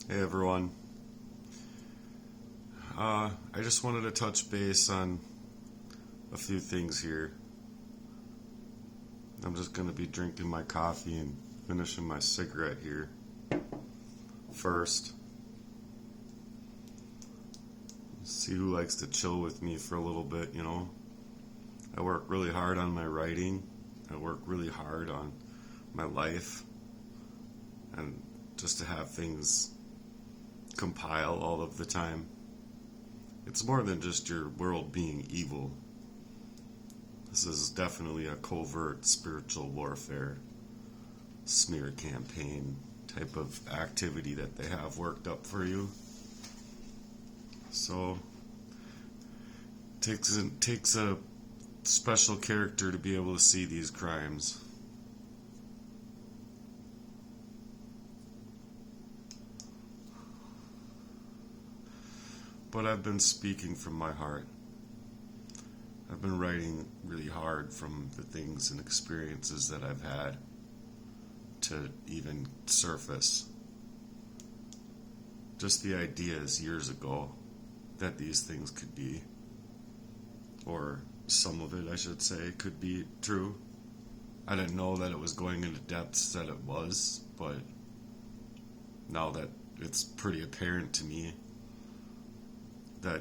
Hey everyone. I just wanted to touch base on a few things here. I'm just going to be drinking my coffee and finishing my cigarette here first. See who likes to chill with me for a little bit. I work really hard on my writing, I work really hard on my life, and just to have things compile all of the time. It's more than just your world being evil. This is definitely a covert spiritual warfare smear campaign type of activity that they have worked up for you. So it takes a special character to be able to see these crimes. But I've been speaking from my heart. I've been writing really hard from the things and experiences that I've had to even surface. Just the ideas years ago that these things could be, or some of it, I should say, could be true. I didn't know that it was going into depths that it was, but now that it's pretty apparent to me that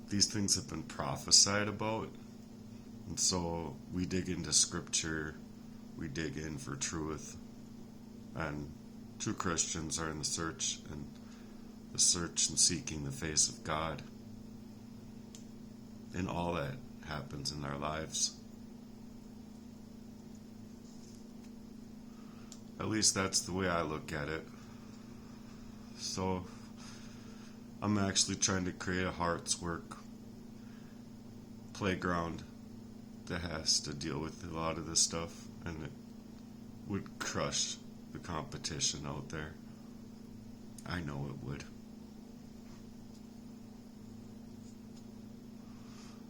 these things have been prophesied about. And so we dig into scripture, we dig in for truth, and true Christians are in the search and seeking the face of God in all that happens in our lives. At least that's the way I look at it. So I'm actually trying to create a heart's work playground that has to deal with a lot of this stuff, and it would crush the competition out there. I know it would.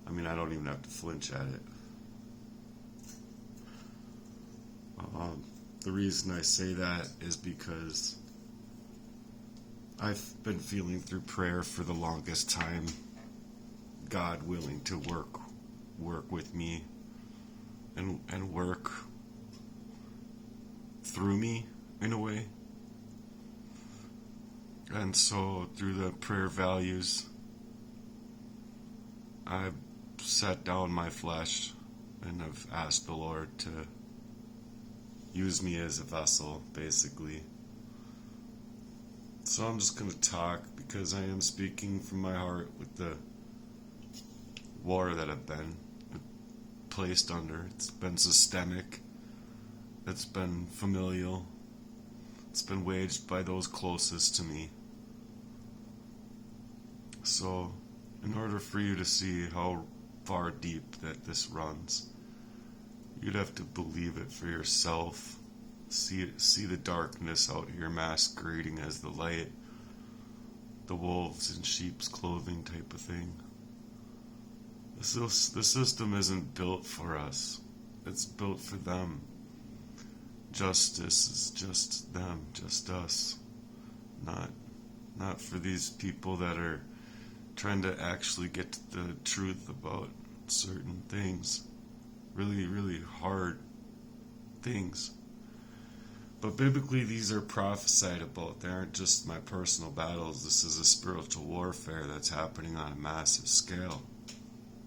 I mean, I don't even have to flinch at it. The reason I say that is because I've been feeling through prayer for the longest time God willing to work with me and work through me in a way. And so through the prayer values, I've set down my flesh and I've asked the Lord to use me as a vessel, basically. So I'm just going to talk because I am speaking from my heart with the war that I've been placed under. It's been systemic, it's been familial, it's been waged by those closest to me. So in order for you to see how far deep that this runs, you'd have to believe it for yourself. See the darkness out here masquerading as the light, the wolves in sheep's clothing type of thing. The system isn't built for us. It's built for them. Justice is just them, just us. Not for these people that are trying to actually get to the truth about certain things. Really, really hard things. But biblically, these are prophesied about. They aren't just my personal battles. This is a spiritual warfare that's happening on a massive scale.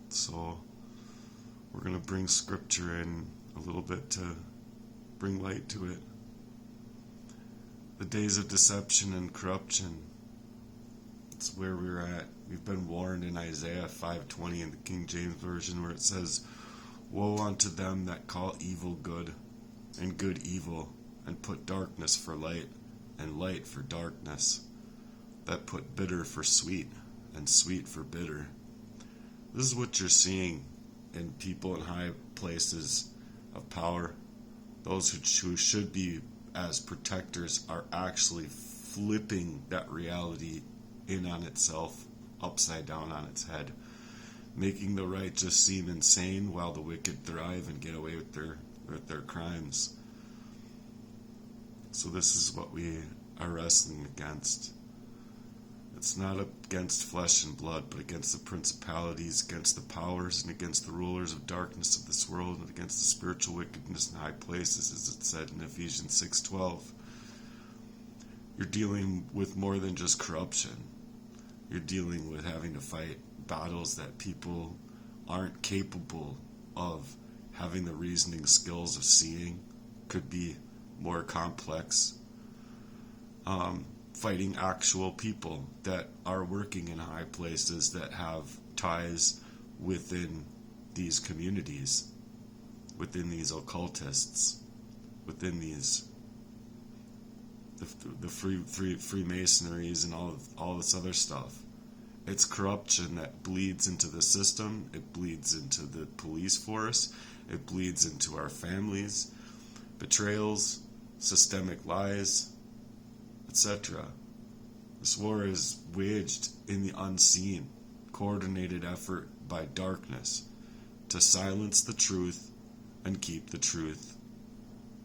So we're going to bring scripture in a little bit to bring light to it. The days of deception and corruption, it's where we're at. We've been warned in Isaiah 5:20 in the King James Version, where it says, "Woe unto them that call evil good, and good evil, and put darkness for light, and light for darkness, that put bitter for sweet, and sweet for bitter." This is what you're seeing in people in high places of power. Those who should be as protectors are actually flipping that reality in on itself, upside down on its head, making the righteous seem insane while the wicked thrive and get away with their crimes. So this is what we are wrestling against. It's not against flesh and blood, but against the principalities, against the powers, and against the rulers of darkness of this world, and against the spiritual wickedness in high places, as it said in Ephesians 6:12. You're dealing with more than just corruption. You're dealing with having to fight battles that people aren't capable of having the reasoning skills of seeing. Could be more complex. Fighting actual people that are working in high places that have ties within these communities, within these occultists, within these the Freemasonries and all this other stuff. It's corruption that bleeds into the system. It bleeds into the police force. It bleeds into our families. Betrayals, systemic lies, etc. This war is waged in the unseen, coordinated effort by darkness to silence the truth and keep the truth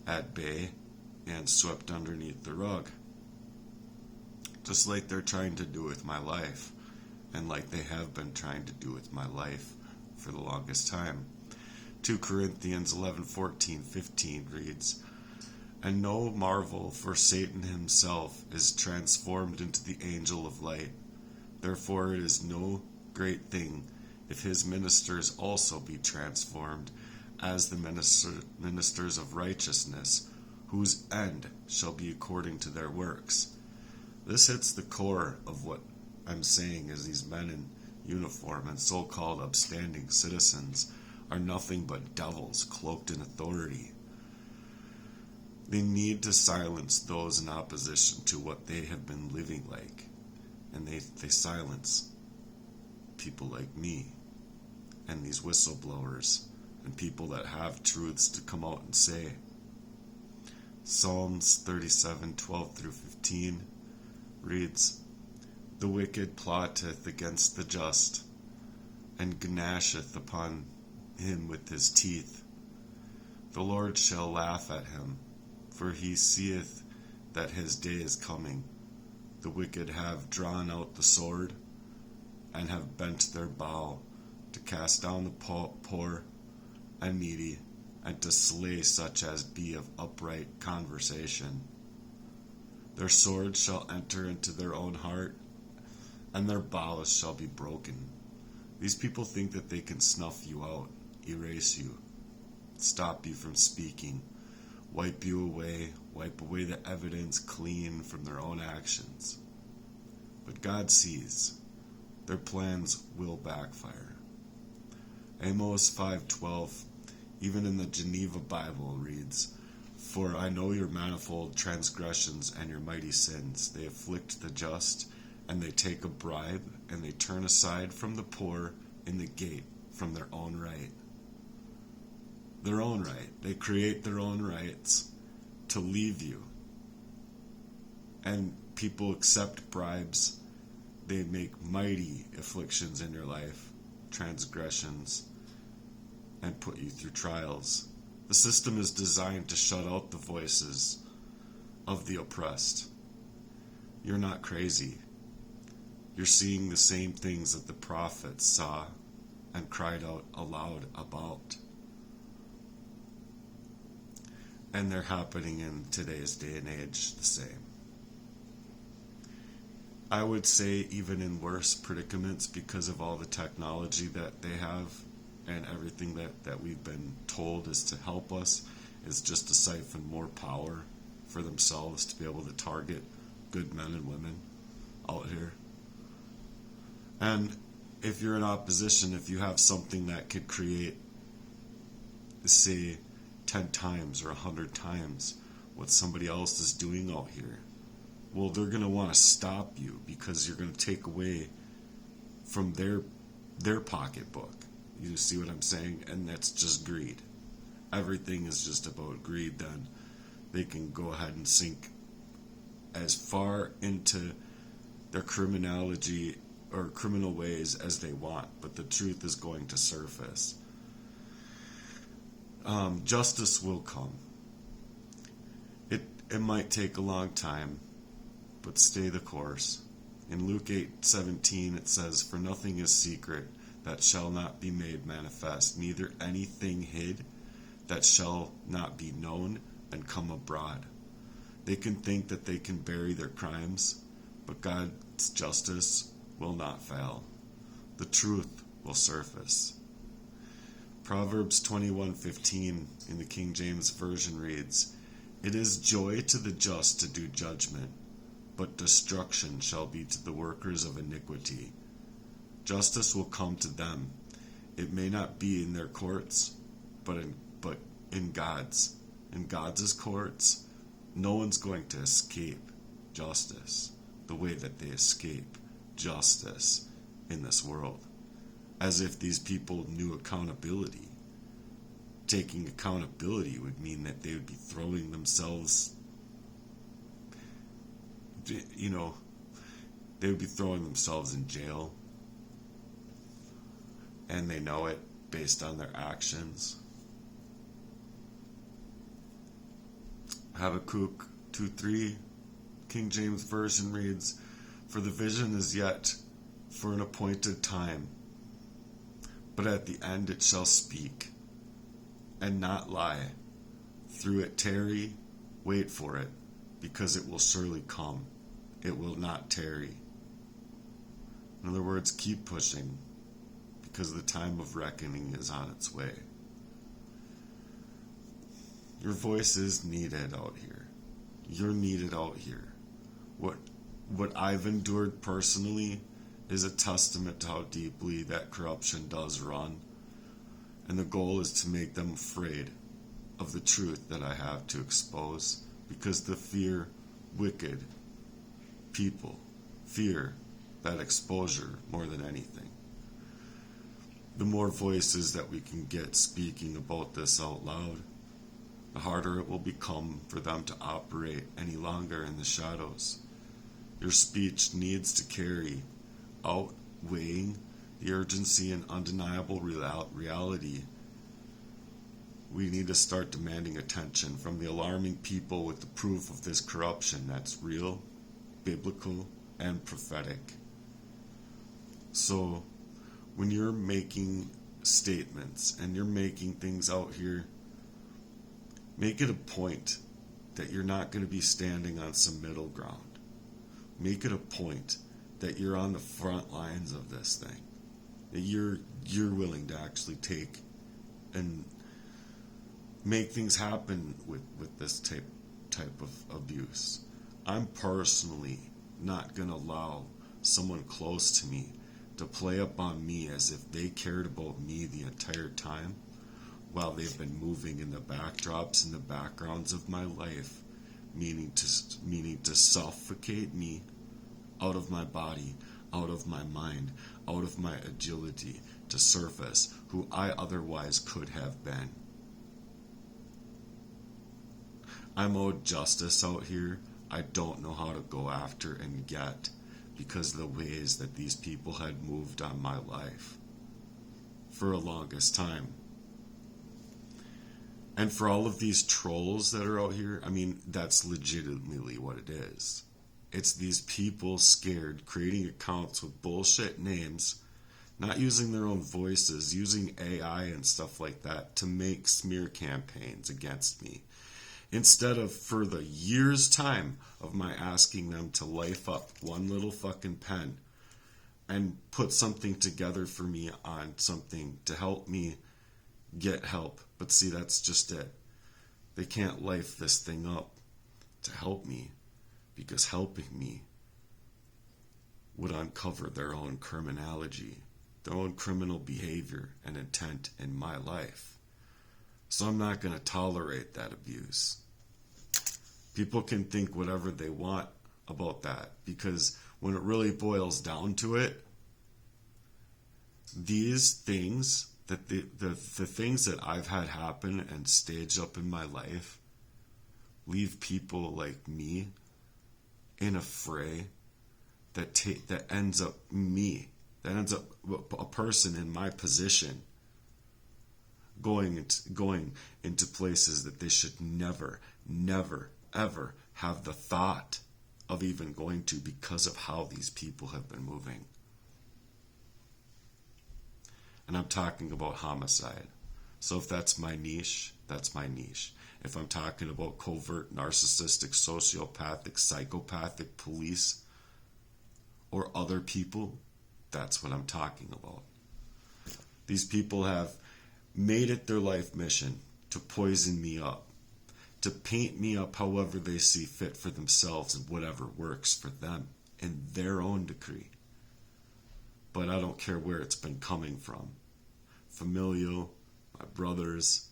at bay and swept underneath the rug. Just like they're trying to do with my life, and like they have been trying to do with my life for the longest time. 2 Corinthians 11:14-15 reads, "And no marvel, for Satan himself is transformed into the angel of light. Therefore it is no great thing if his ministers also be transformed as the ministers of righteousness, whose end shall be according to their works." This hits the core of what I'm saying, is these men in uniform and so-called upstanding citizens are nothing but devils cloaked in authority. They need to silence those in opposition to what they have been living like. And they silence people like me and these whistleblowers and people that have truths to come out and say. Psalms 37:12-15 reads, "The wicked plotteth against the just, and gnasheth upon him with his teeth. The Lord shall laugh at him, for he seeth that his day is coming. The wicked have drawn out the sword, and have bent their bow, to cast down the poor and needy, and to slay such as be of upright conversation. Their swords shall enter into their own heart, and their bows shall be broken." These people think that they can snuff you out, erase you, stop you from speaking, wipe you away, wipe away the evidence clean from their own actions. But God sees. Their plans will backfire. Amos 5:12, even in the Geneva Bible, reads, "For I know your manifold transgressions and your mighty sins. They afflict the just, and they take a bribe, and they turn aside from the poor in the gate from their own right." Their own right. They create their own rights to leave you. And people accept bribes. They make mighty afflictions in your life, transgressions, and put you through trials. The system is designed to shut out the voices of the oppressed. You're not crazy. You're seeing the same things that the prophets saw and cried out aloud about. And they're happening in today's day and age the same. I would say even in worse predicaments because of all the technology that they have and everything that we've been told is to help us is just to siphon more power for themselves to be able to target good men and women out here. And if you're in opposition, if you have something that could create, say, 10 times or 100 times what somebody else is doing out here, well, they're going to want to stop you because you're going to take away from their pocketbook. You see what I'm saying? And that's just greed. Everything is just about greed. Then they can go ahead and sink as far into their criminality or criminal ways as they want, but the truth is going to surface. Justice will come. It might take a long time, but stay the course. In Luke 8:17 it says, "For nothing is secret that shall not be made manifest, neither anything hid that shall not be known and come abroad." They can think that they can bury their crimes, but God's justice will not fail. The truth will surface. Proverbs 21:15 in the King James Version reads, "It is joy to the just to do judgment, but destruction shall be to the workers of iniquity." Justice will come to them. It may not be in their courts, but in God's. In God's courts, no one's going to escape justice the way that they escape justice in this world. As if these people knew accountability. Taking accountability would mean that they would be throwing themselves, they would be throwing themselves in jail. And they know it based on their actions. Habakkuk 2:3, King James Version reads, "For the vision is yet for an appointed time, but at the end it shall speak, and not lie. Through it tarry, wait for it, because it will surely come. It will not tarry." In other words, keep pushing, because the time of reckoning is on its way. Your voice is needed out here. You're needed out here. What I've endured personally is a testament to how deeply that corruption does run. And the goal is to make them afraid of the truth that I have to expose, because the fear wicked people fear that exposure more than anything. The more voices that we can get speaking about this out loud, the harder it will become for them to operate any longer in the shadows. Your speech needs to carry, outweighing the urgency and undeniable reality. We need to start demanding attention from the alarming people with the proof of this corruption that's real, biblical, and prophetic. So, when you're making statements and you're making things out here, make it a point that you're not going to be standing on some middle ground. Make it a point that you're on the front lines of this thing. That you're willing to actually take and make things happen with this type of abuse. I'm personally not going to allow someone close to me to play up on me as if they cared about me the entire time, while they've been moving in the backdrops and the backgrounds of my life, meaning to suffocate me out of my body, out of my mind, out of my agility, to surface who I otherwise could have been. I'm owed justice out here. I don't know how to go after and get, because of the ways that these people had moved on my life for the longest time. And for all of these trolls that are out here, I mean, that's legitimately what it is. It's these people scared, creating accounts with bullshit names, not using their own voices, using AI and stuff like that to make smear campaigns against me. Instead of, for the year's time of my asking them to life up one little fucking pen and put something together for me on something to help me get help. But see, that's just it. They can't life this thing up to help me, because helping me would uncover their own criminology, their own criminal behavior and intent in my life. So I'm not going to tolerate that abuse. People can think whatever they want about that, because when it really boils down to it, these things, that the things that I've had happen and stage up in my life, leave people like me in a fray that ends up a person in my position going into places that they should never, ever have the thought of even going to because of how these people have been moving. And I'm talking about homicide. So if that's my niche, that's my niche. If I'm talking about covert, narcissistic, sociopathic, psychopathic police or other people, that's what I'm talking about. These people have made it their life mission to poison me up, to paint me up however they see fit for themselves and whatever works for them in their own decree. But I don't care where it's been coming from. Familial, my brothers,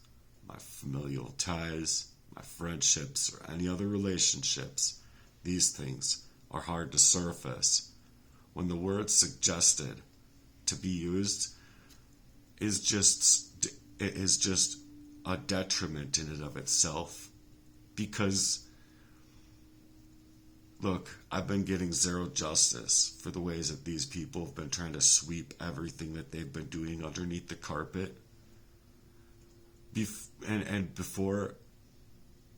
my familial ties, my friendships, or any other relationships, these things are hard to surface. When the word suggested to be used is just a detriment in and of itself. Because, look, I've been getting zero justice for the ways that these people have been trying to sweep everything that they've been doing underneath the carpet. And before,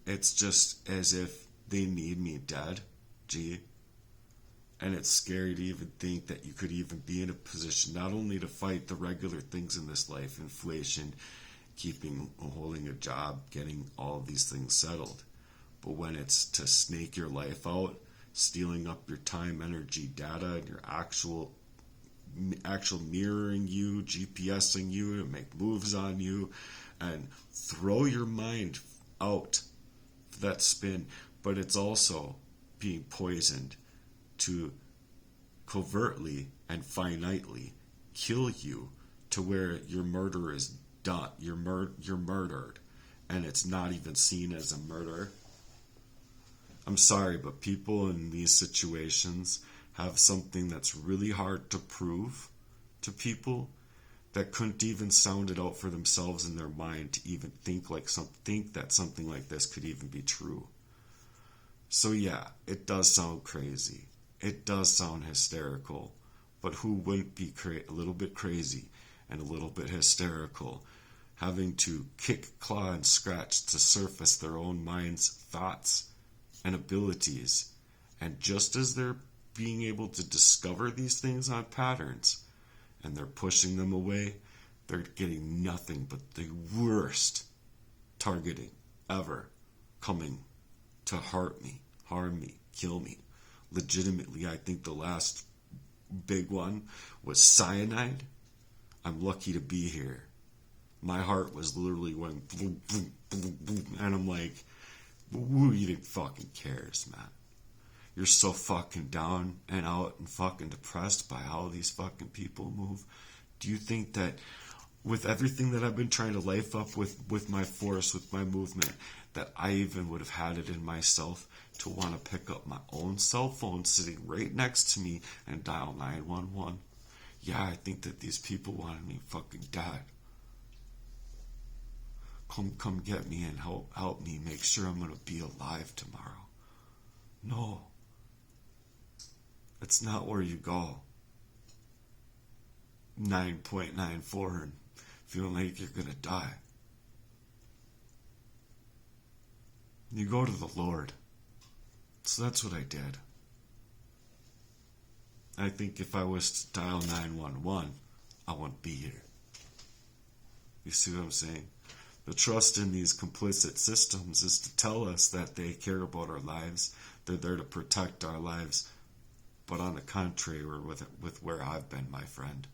it's just as if they need me dead. Gee. And it's scary to even think that you could even be in a position not only to fight the regular things in this life, inflation, holding a job, getting all of these things settled, but when it's to snake your life out, stealing up your time, energy, data, and your actual mirroring you, GPSing you to make moves on you, and throw your mind out for that spin. But it's also being poisoned to covertly and finitely kill you to where your murder is done. You're murdered, and it's not even seen as a murder. I'm sorry, but people in these situations have something that's really hard to prove to people that couldn't even sound it out for themselves in their mind to even think that something like this could even be true. So yeah, it does sound crazy. It does sound hysterical, but who wouldn't be a little bit crazy and a little bit hysterical, having to kick, claw, and scratch to surface their own mind's thoughts and abilities. And just as they're being able to discover these things on patterns, and they're pushing them away, they're getting nothing but the worst targeting ever coming to harm me, kill me. Legitimately, I think the last big one was cyanide. I'm lucky to be here. My heart was literally going boom, boom, boom, boom, and I'm like, who even fucking cares, man? You're so fucking down and out and fucking depressed by how these fucking people move. Do you think that with everything that I've been trying to life up with my force, with my movement, that I even would have had it in myself to want to pick up my own cell phone sitting right next to me and dial 911? Yeah, I think that these people wanted me fucking dead. Come get me and help me make sure I'm going to be alive tomorrow. No. It's not where you go. 9.94 and feeling like you're going to die. You go to the Lord. So that's what I did. I think if I was to dial 911, I wouldn't be here. You see what I'm saying? The trust in these complicit systems is to tell us that they care about our lives. They're there to protect our lives. But on the contrary, with where I've been, my friend.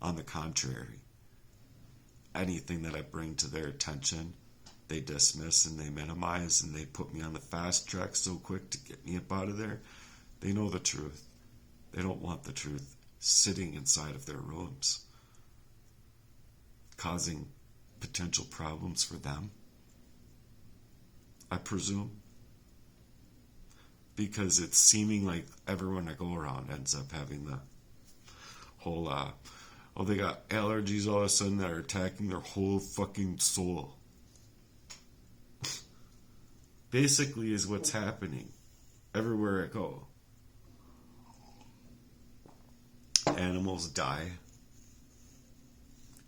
On the contrary, anything that I bring to their attention, they dismiss and they minimize and they put me on the fast track so quick to get me up out of there. They know the truth. They don't want the truth sitting inside of their rooms, causing potential problems for them, I presume. Because it's seeming like everyone I go around ends up having the whole, they got allergies all of a sudden that are attacking their whole fucking soul. Basically is what's happening everywhere I go. Animals die.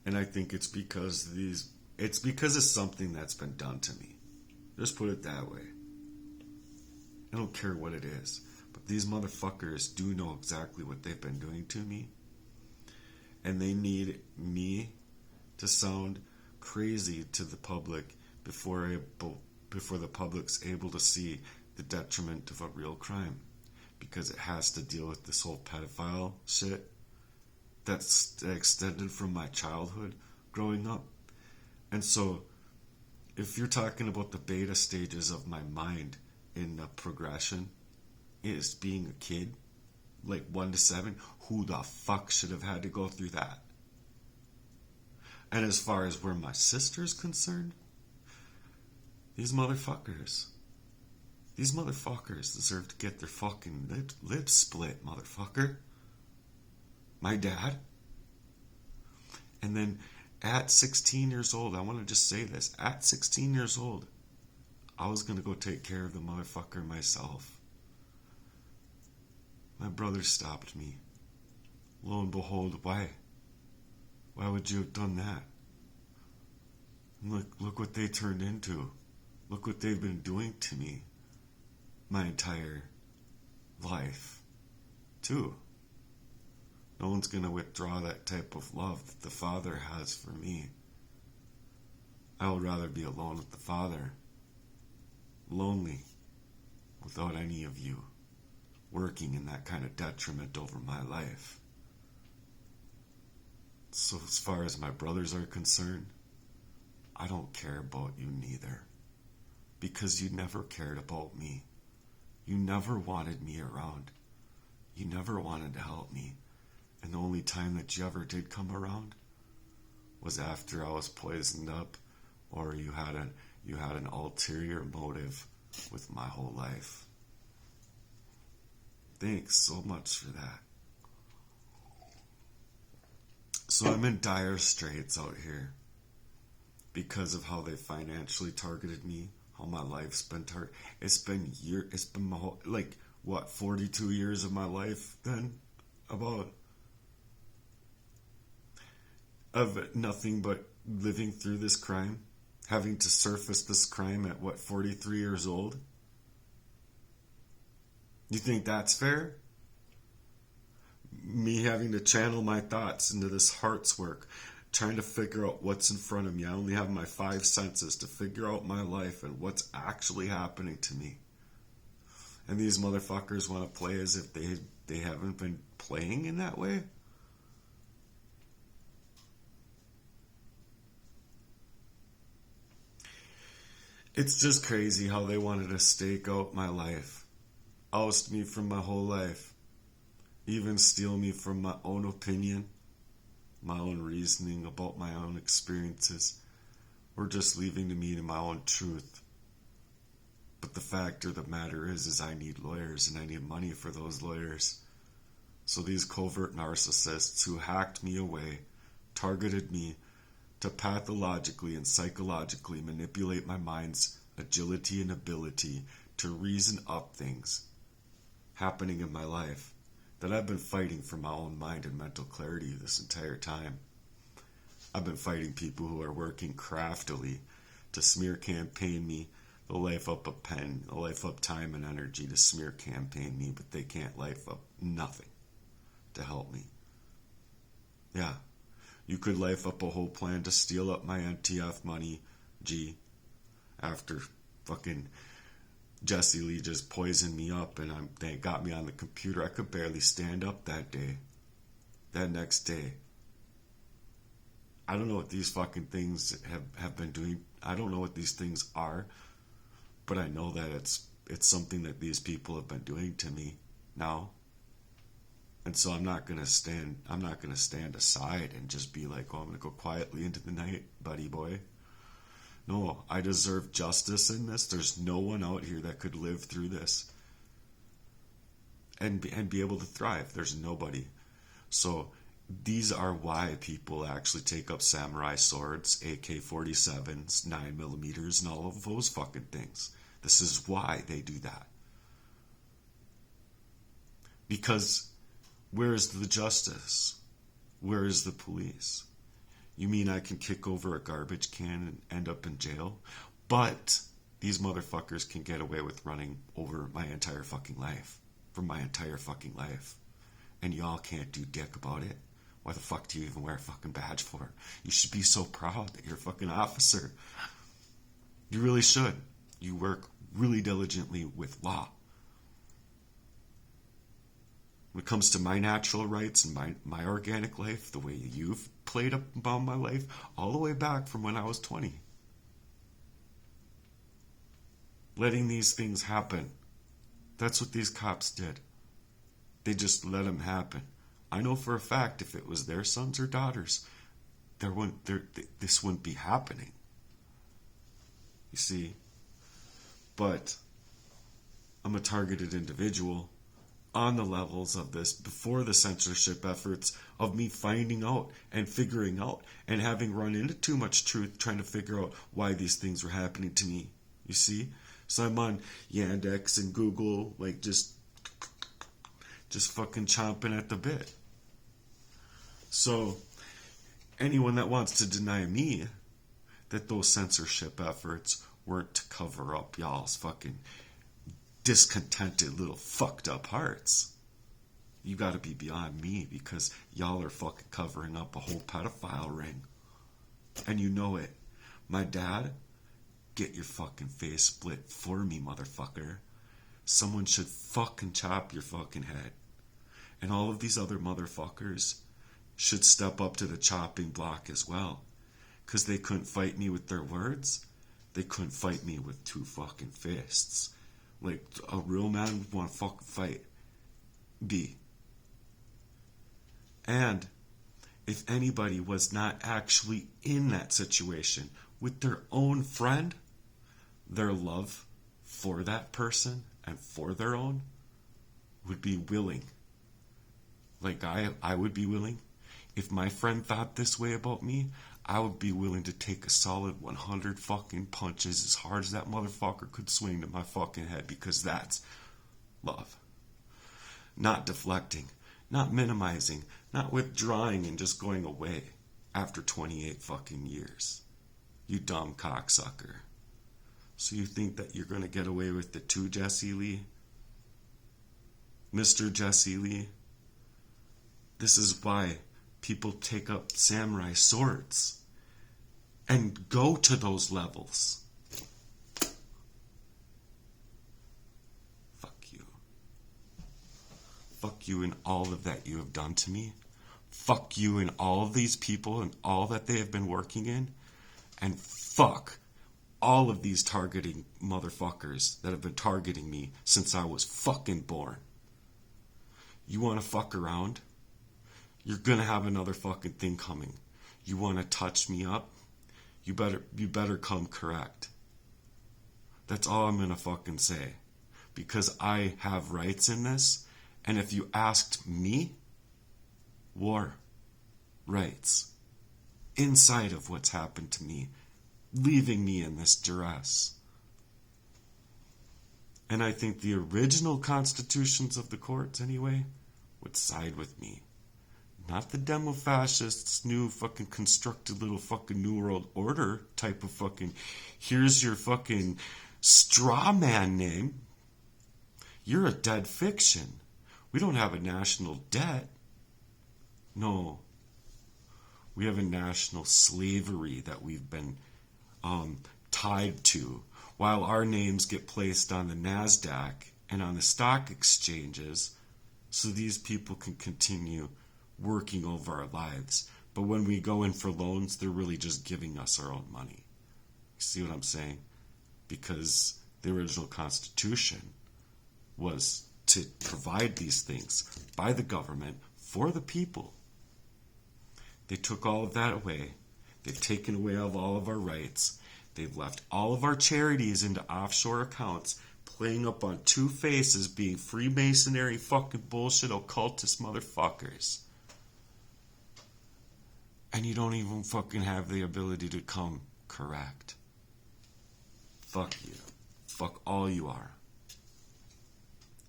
And I think it's because of something that's been done to me. Just put it that way. I don't care what it is. But these motherfuckers do know exactly what they've been doing to me. And they need me to sound crazy to the public before the public's able to see the detriment of a real crime. Because it has to deal with this whole pedophile shit that's extended from my childhood growing up. And so, if you're talking about the beta stages of my mind in the progression, is being a kid, like 1 to 7, who the fuck should have had to go through that? And as far as where my sister's concerned, these motherfuckers deserve to get their fucking lips split, motherfucker. My dad. And then at 16 years old, I want to just say this. At 16 years old, I was going to go take care of the motherfucker myself. My brother stopped me. Lo and behold, why? Why would you have done that? And look what they turned into. Look what they've been doing to me my entire life, too. No one's going to withdraw that type of love that the Father has for me. I would rather be alone with the Father, lonely, without any of you working in that kind of detriment over my life. So as far as my brothers are concerned, I don't care about you neither. Because you never cared about me. You never wanted me around. You never wanted to help me. And the only time that you ever did come around was after I was poisoned up, or you had an ulterior motive with my whole life. Thanks so much for that. So I'm in dire straits out here because of how they financially targeted me, how my life's been targeted. It's been my whole, 42 years of my life then, about, of nothing but living through this crime, having to surface this crime at 43 years old? You think that's fair? Me having to channel my thoughts into this heart's work, trying to figure out what's in front of me. I only have my 5 senses to figure out my life and what's actually happening to me. And these motherfuckers want to play as if they haven't been playing in that way? It's just crazy how they wanted to stake out my life, oust me from my whole life, even steal me from my own opinion, my own reasoning about my own experiences, or just leaving to me to my own truth. But the fact of the matter is I need lawyers and I need money for those lawyers. So these covert narcissists who hacked me away, targeted me to pathologically and psychologically manipulate my mind's agility and ability to reason up things happening in my life that I've been fighting for my own mind and mental clarity this entire time. I've been fighting people who are working craftily to smear campaign me. They'll life up a pen, they'll life up time and energy to smear campaign me, but they can't life up nothing to help me. Yeah, you could life up a whole plan to steal up my NTF money, after fucking Jesse Lee just poisoned me up and they got me on the computer. I could barely stand up that day. That next day. I don't know what these fucking things have been doing. I don't know what these things are. But I know that it's something that these people have been doing to me now. And so I'm not gonna stand aside and just be like, oh, I'm gonna go quietly into the night, buddy boy. No, I deserve justice in this. There's no one out here that could live through this and be able to thrive. There's nobody. So these are why people actually take up samurai swords, AK-47s, 9mm, and all of those fucking things. This is why they do that. Because where is the justice? Where is the police? You mean I can kick over a garbage can and end up in jail? But these motherfuckers can get away with running over my entire fucking life. For my entire fucking life. And y'all can't do dick about it. Why the fuck do you even wear a fucking badge for? You should be so proud that you're a fucking officer. You really should. You work really diligently with law. When it comes to my natural rights and my organic life, the way you've played up about my life, all the way back from when I was 20. Letting these things happen. That's what these cops did. They just let them happen. I know for a fact if it was their sons or daughters, this wouldn't be happening. You see? But I'm a targeted individual on the levels of this before the censorship efforts of me finding out and figuring out and having run into too much truth trying to figure out why these things were happening to me. You see? So I'm on Yandex and Google, like just fucking chomping at the bit. So anyone that wants to deny me that those censorship efforts weren't to cover up y'all's fucking discontented little fucked up hearts, you gotta be beyond me, because y'all are fucking covering up a whole pedophile ring. And you know it. My dad, get your fucking face split for me, motherfucker. Someone should fucking chop your fucking head. And all of these other motherfuckers should step up to the chopping block as well. Because they couldn't fight me with their words. They couldn't fight me with two fucking fists. Like, a real man would want to fucking fight. B. And if anybody was not actually in that situation with their own friend, their love for that person and for their own would be willing. Like I would be willing. If my friend thought this way about me, I would be willing to take a solid 100 fucking punches as hard as that motherfucker could swing to my fucking head, because that's love. Not deflecting, not minimizing, not withdrawing and just going away after 28 fucking years. You dumb cocksucker. So you think that you're going to get away with it too, Jesse Lee? Mr. Jesse Lee? This is why people take up samurai swords and go to those levels. Fuck you. Fuck you and all of that you have done to me. Fuck you and all of these people and all that they have been working in. And fuck all of these targeting motherfuckers that have been targeting me since I was fucking born. You want to fuck around? You're gonna have another fucking thing coming. You want to touch me up? You better come correct. That's all I'm gonna fucking say. Because I have rights in this, and if you asked me, war rights inside of what's happened to me, leaving me in this duress. And I think the original constitutions of the courts, anyway, would side with me. Not the demo fascists, new fucking constructed little fucking New World Order type of fucking, here's your fucking straw man name. You're a dead fiction. We don't have a national debt. No. We have a national slavery that we've been tied to, while our names get placed on the NASDAQ and on the stock exchanges so these people can continue working over our lives. But when we go in for loans, they're really just giving us our own money. You see what I'm saying? Because the original Constitution was to provide these things by the government for the people. They took all of that away. They've taken away all of our rights. They've left all of our charities into offshore accounts, playing up on two faces, being Freemasonry fucking bullshit occultist motherfuckers. And you don't even fucking have the ability to come correct. Fuck you. Fuck all you are.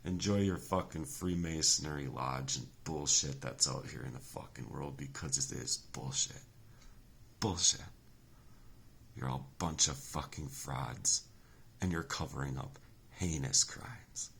Enjoy your fucking Freemasonry lodge and bullshit that's out here in the fucking world, because it is bullshit. Bullshit. You're all a bunch of fucking frauds. and you're covering up heinous crimes.